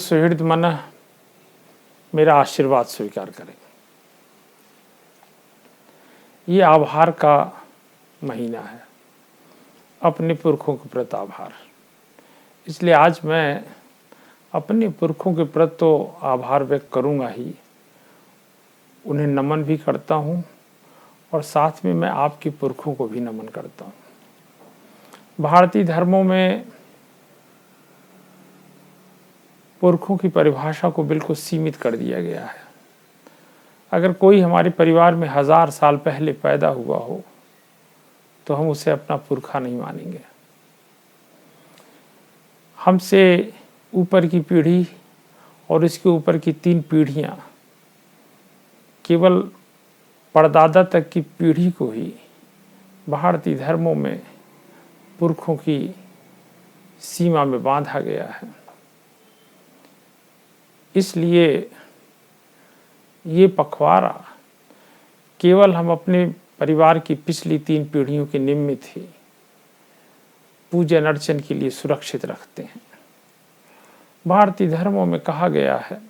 सुहृद मन मेरा आशीर्वाद स्वीकार करें। ये आभार का महीना है, अपने पुरखों के प्रति आभार। इसलिए आज मैं अपने पुरखों के प्रति तो आभार व्यक्त करूंगा ही, उन्हें नमन भी करता हूं और साथ में मैं आपके पुरखों को भी नमन करता हूं। भारतीय धर्मों में पुरखों की परिभाषा को बिल्कुल सीमित कर दिया गया है। अगर कोई हमारे परिवार में 1000 साल पहले पैदा हुआ हो तो हम उसे अपना पुरखा नहीं मानेंगे। हमसे ऊपर की पीढ़ी और इसके ऊपर की 3 पीढ़ियां, केवल परदादा तक की पीढ़ी को ही भारतीय धर्मों में पुरखों की सीमा में बांधा गया है। इसलिए ये पखवाड़ा केवल हम अपने परिवार की पिछली 3 पीढ़ियों के निमित्त ही पूजन अर्चन के लिए सुरक्षित रखते हैं। भारतीय धर्मों में कहा गया है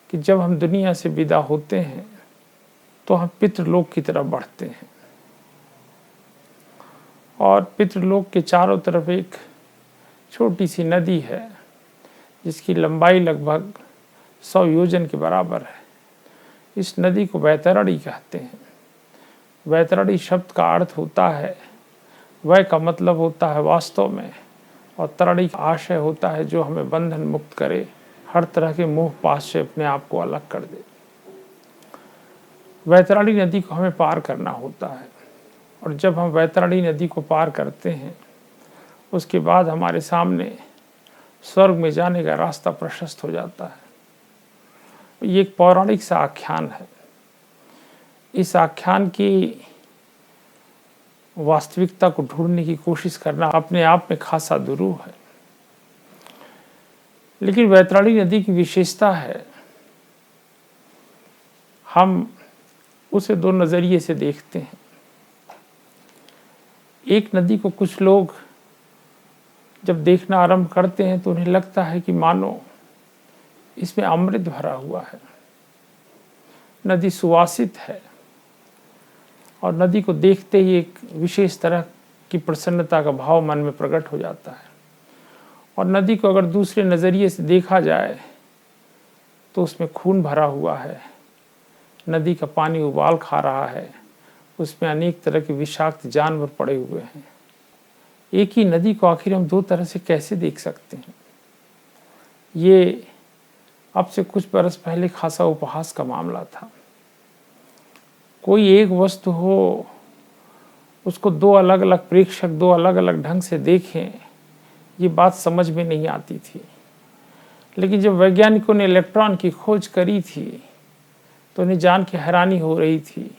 कि जब हम दुनिया से विदा होते हैं तो हम पितृलोक की तरफ बढ़ते हैं और पितृलोक के चारों तरफ एक छोटी सी नदी है जिसकी लंबाई लगभग 100 योजन के बराबर है। इस नदी को वैतरणी कहते हैं। वैतरणी शब्द का अर्थ होता है, वै का मतलब होता है वास्तव में, और तरणी का आशय होता है जो हमें बंधन मुक्त करे, हर तरह के मोह पाश से अपने आप को अलग कर दे। वैतरणी नदी को हमें पार करना होता है और जब हम वैतरणी नदी को पार करते हैं उसके बाद हमारे सामने स्वर्ग में जाने का रास्ता प्रशस्त हो जाता है। ये एक पौराणिक सा आख्यान है। इस आख्यान की वास्तविकता को ढूंढने की कोशिश करना अपने आप में खासा दुरूह है। लेकिन वैतरणी नदी की विशेषता है, हम उसे 2 नजरिए से देखते हैं। एक नदी को कुछ लोग जब देखना आरंभ करते हैं तो उन्हें लगता है कि मानो इसमें अमृत भरा हुआ है, नदी सुवासित है और नदी को देखते ही एक विशेष तरह की प्रसन्नता का भाव मन में प्रकट हो जाता है। और नदी को अगर दूसरे नज़रिए से देखा जाए तो उसमें खून भरा हुआ है, नदी का पानी उबाल खा रहा है, उसमें अनेक तरह के विषाक्त जानवर पड़े हुए हैं। एक ही नदी को आखिर हम 2 तरह से कैसे देख सकते हैं? ये अब से कुछ बरस पहले खासा उपहास का मामला था। कोई एक वस्तु हो, उसको 2 अलग अलग प्रेक्षक 2 अलग अलग ढंग से देखें, ये बात समझ में नहीं आती थी। लेकिन जब वैज्ञानिकों ने इलेक्ट्रॉन की खोज करी थी तो उन्हें जान के हैरानी हो रही थी।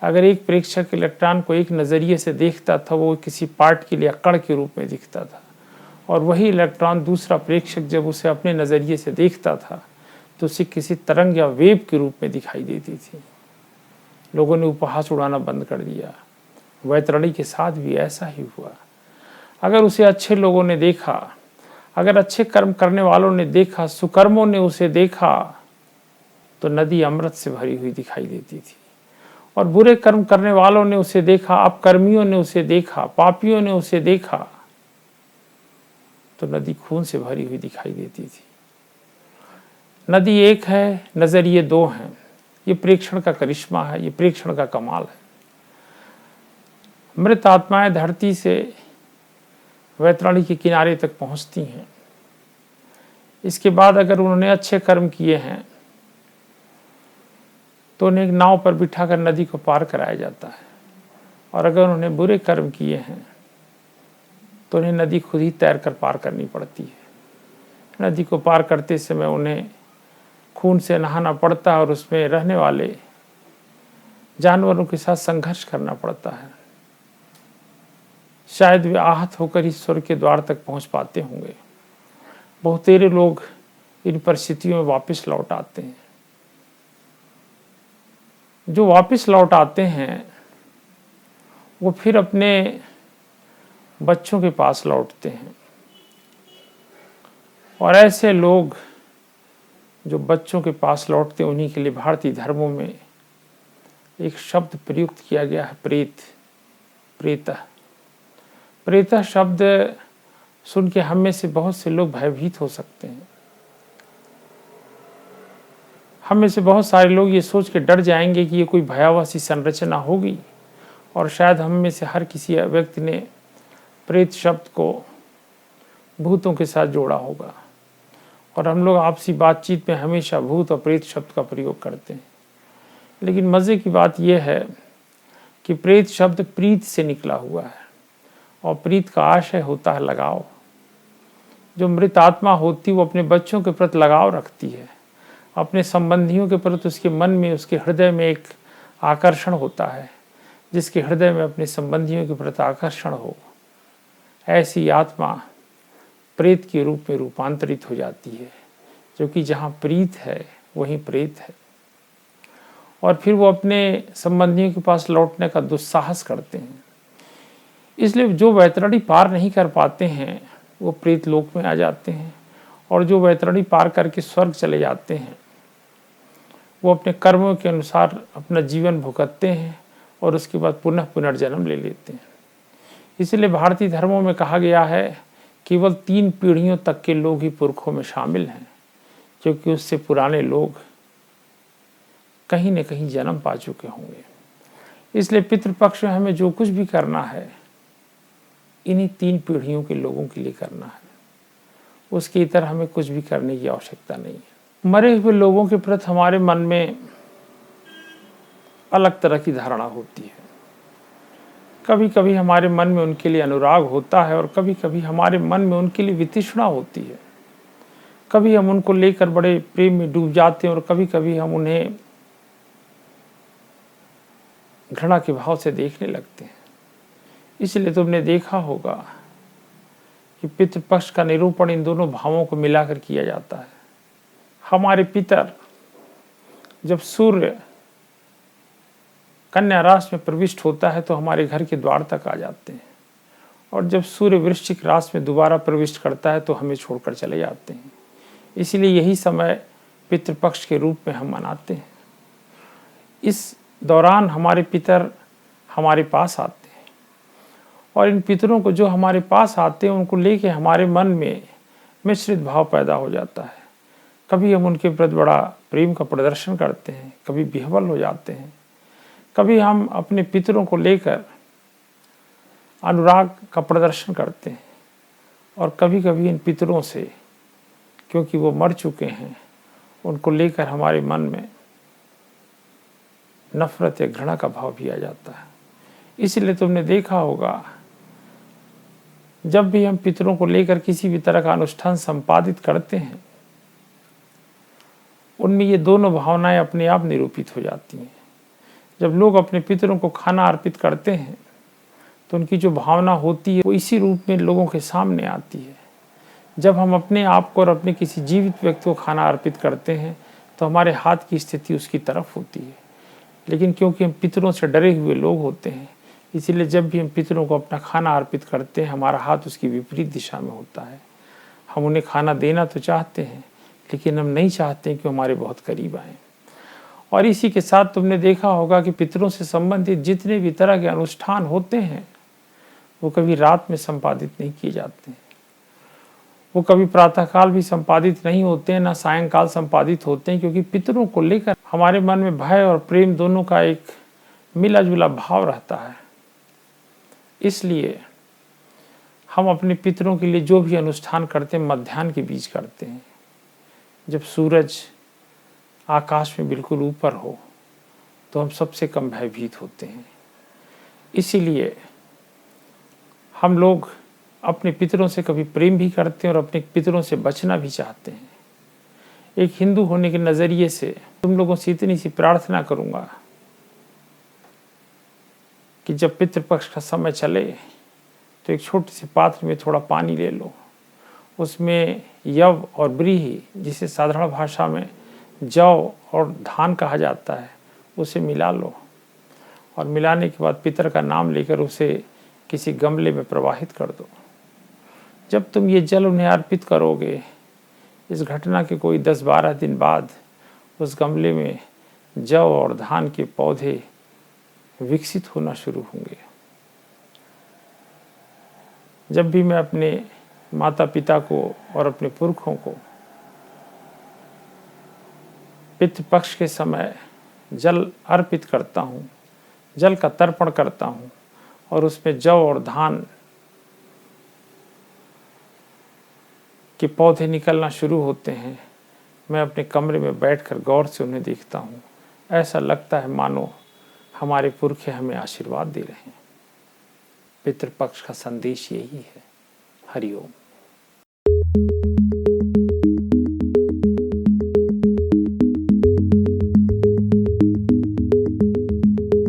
अगर एक प्रेक्षक इलेक्ट्रॉन को एक नज़रिए से देखता था, वो किसी पार्ट के लिए कण के रूप में दिखता था, और वही इलेक्ट्रॉन दूसरा प्रेक्षक जब उसे अपने नज़रिए से देखता था तो उसे किसी तरंग या वेव के रूप में दिखाई देती थी। लोगों ने उपहास उड़ाना बंद कर दिया। वैतरणी के साथ भी ऐसा ही हुआ। अगर उसे अच्छे लोगों ने देखा, अगर अच्छे कर्म करने वालों ने देखा, सुकर्मों ने उसे देखा, तो नदी अमृत से भरी हुई दिखाई देती थी। और बुरे कर्म करने वालों ने उसे देखा, अपकर्मियों ने उसे देखा, पापियों ने उसे देखा, तो नदी खून से भरी हुई दिखाई देती थी। नदी एक है, नजरिए 2 हैं। ये प्रेक्षण का करिश्मा है, ये प्रेक्षण का कमाल है। मृत आत्माएं धरती से वैतरणी के किनारे तक पहुंचती हैं। इसके बाद अगर उन्होंने अच्छे कर्म किए हैं तो उन्हें एक नाव पर बिठाकर नदी को पार कराया जाता है, और अगर उन्होंने बुरे कर्म किए हैं तो उन्हें नदी खुद ही तैर कर पार करनी पड़ती है। नदी को पार करते समय उन्हें खून से नहाना पड़ता है और उसमें रहने वाले जानवरों के साथ संघर्ष करना पड़ता है। शायद वे आहत होकर ही स्वर्ग के द्वार तक पहुंच पाते होंगे। बहुतेरे लोग इन परिस्थितियों में वापस लौट आते हैं। जो वापस लौट आते हैं वो फिर अपने बच्चों के पास लौटते हैं। और ऐसे लोग जो बच्चों के पास लौटते, उन्हीं के लिए भारतीय धर्मों में एक शब्द प्रयुक्त किया गया है, प्रेत, प्रेतः। प्रेतः शब्द सुन के हम में से बहुत से लोग भयभीत हो सकते हैं। हम में से बहुत सारे लोग ये सोच के डर जाएंगे कि ये कोई भयावह सी संरचना होगी, और शायद हम में से हर किसी व्यक्ति ने प्रेत शब्द को भूतों के साथ जोड़ा होगा, और हम लोग आपसी बातचीत में हमेशा भूत और प्रेत शब्द का प्रयोग करते हैं। लेकिन मज़े की बात यह है कि प्रेत शब्द प्रीत से निकला हुआ है, और प्रीत का आशय होता है लगाव। जो मृत आत्मा होती वो अपने बच्चों के प्रति लगाव रखती है, अपने संबंधियों के प्रति उसके मन में, उसके हृदय में एक आकर्षण होता है। जिसके हृदय में अपने संबंधियों के प्रति आकर्षण हो, ऐसी आत्मा प्रेत के रूप में रूपांतरित हो जाती है, क्योंकि जहाँ प्रीत है वहीं प्रेत है। और फिर वो अपने संबंधियों के पास लौटने का दुस्साहस करते हैं। इसलिए जो वैतरणी पार नहीं कर पाते हैं वो प्रेत लोक में आ जाते हैं, और जो वैतरणी पार करके स्वर्ग चले जाते हैं वो अपने कर्मों के अनुसार अपना जीवन भुगतते हैं, और उसके बाद पुनः पुनर्जन्म ले लेते हैं। इसलिए भारतीय धर्मों में कहा गया है केवल 3 पीढ़ियों तक के लोग ही पुरखों में शामिल हैं, क्योंकि उससे पुराने लोग कहीं न कहीं जन्म पा चुके होंगे। इसलिए पितृपक्ष में हमें जो कुछ भी करना है इन्हीं 3 पीढ़ियों के लोगों के लिए करना है, उसके इतर हमें कुछ भी करने की आवश्यकता नहीं है। मरे हुए लोगों के प्रति हमारे मन में अलग तरह की धारणा होती है। कभी कभी हमारे मन में उनके लिए अनुराग होता है, और कभी कभी हमारे मन में उनके लिए वितृष्णा होती है। कभी हम उनको लेकर बड़े प्रेम में डूब जाते हैं, और कभी कभी हम उन्हें घृणा के भाव से देखने लगते हैं। इसलिए तुमने देखा होगा कि पितृपक्ष का निरूपण इन दोनों भावों को मिलाकर किया जाता है। हमारे पितर जब सूर्य कन्या राशि में प्रविष्ट होता है तो हमारे घर के द्वार तक आ जाते हैं, और जब सूर्य वृश्चिक राशि में दोबारा प्रविष्ट करता है तो हमें छोड़कर चले जाते हैं। इसलिए यही समय पितृपक्ष के रूप में हम मनाते हैं। इस दौरान हमारे पितर हमारे पास आते हैं, और इन पितरों को जो हमारे पास आते हैं उनको लेके हमारे मन में मिश्रित भाव पैदा हो जाता है। कभी हम उनके प्रति बड़ा प्रेम का प्रदर्शन करते हैं, कभी विह्वल हो जाते हैं, कभी हम अपने पितरों को लेकर अनुराग का प्रदर्शन करते हैं, और कभी कभी इन पितरों से, क्योंकि वो मर चुके हैं, उनको लेकर हमारे मन में नफरत या घृणा का भाव भी आ जाता है। इसलिए तुमने देखा होगा जब भी हम पितरों को लेकर किसी भी तरह का अनुष्ठान संपादित करते हैं, उनमें ये दोनों भावनाएं अपने आप निरूपित हो जाती हैं। जब लोग अपने पितरों को खाना अर्पित करते हैं तो उनकी जो भावना होती है वो इसी रूप में लोगों के सामने आती है। जब हम अपने आप को और अपने किसी जीवित व्यक्ति को खाना अर्पित करते हैं तो हमारे हाथ की स्थिति उसकी तरफ होती है, लेकिन क्योंकि हम पितरों से डरे हुए लोग होते हैं, इसीलिए जब भी हम पितरों को अपना खाना अर्पित करते हैं हमारा हाथ उसकी विपरीत दिशा में होता है। हम उन्हें खाना देना तो चाहते हैं, लेकिन हम नहीं चाहते कि हमारे बहुत करीब आएँ। और इसी के साथ तुमने देखा होगा कि पितरों से संबंधित जितने भी तरह के अनुष्ठान होते हैं वो कभी रात में संपादित नहीं किए जाते हैं, वो कभी प्रातःकाल भी संपादित नहीं होते हैं, ना सायंकाल संपादित होते हैं, क्योंकि पितरों को लेकर हमारे मन में भय और प्रेम दोनों का एक मिला जुला भाव रहता है। इसलिए हम अपने पितरों के लिए जो भी अनुष्ठान करते हैं मध्याह्न के बीच करते हैं, जब सूरज आकाश में बिल्कुल ऊपर हो तो हम सबसे कम भयभीत होते हैं। इसीलिए हम लोग अपने पितरों से कभी प्रेम भी करते हैं और अपने पितरों से बचना भी चाहते हैं। एक हिंदू होने के नज़रिए से तुम लोगों से इतनी सी प्रार्थना करूंगा कि जब पितृपक्ष का समय चले तो एक छोटे से पात्र में थोड़ा पानी ले लो, उसमें यव और ब्रीही, जिसे साधारण भाषा में जौ और धान कहा जाता है, उसे मिला लो, और मिलाने के बाद पितर का नाम लेकर उसे किसी गमले में प्रवाहित कर दो। जब तुम ये जल उन्हें अर्पित करोगे इस घटना के कोई 10-12 दिन बाद उस गमले में जौ और धान के पौधे विकसित होना शुरू होंगे। जब भी मैं अपने माता पिता को और अपने पुरखों को पितृपक्ष के समय जल अर्पित करता हूँ, जल का तर्पण करता हूँ और उसमें जौ और धान के पौधे निकलना शुरू होते हैं, मैं अपने कमरे में बैठकर गौर से उन्हें देखता हूँ। ऐसा लगता है मानो हमारे पुरखे हमें आशीर्वाद दे रहे हैं। पितृपक्ष का संदेश यही है। हरि ओम।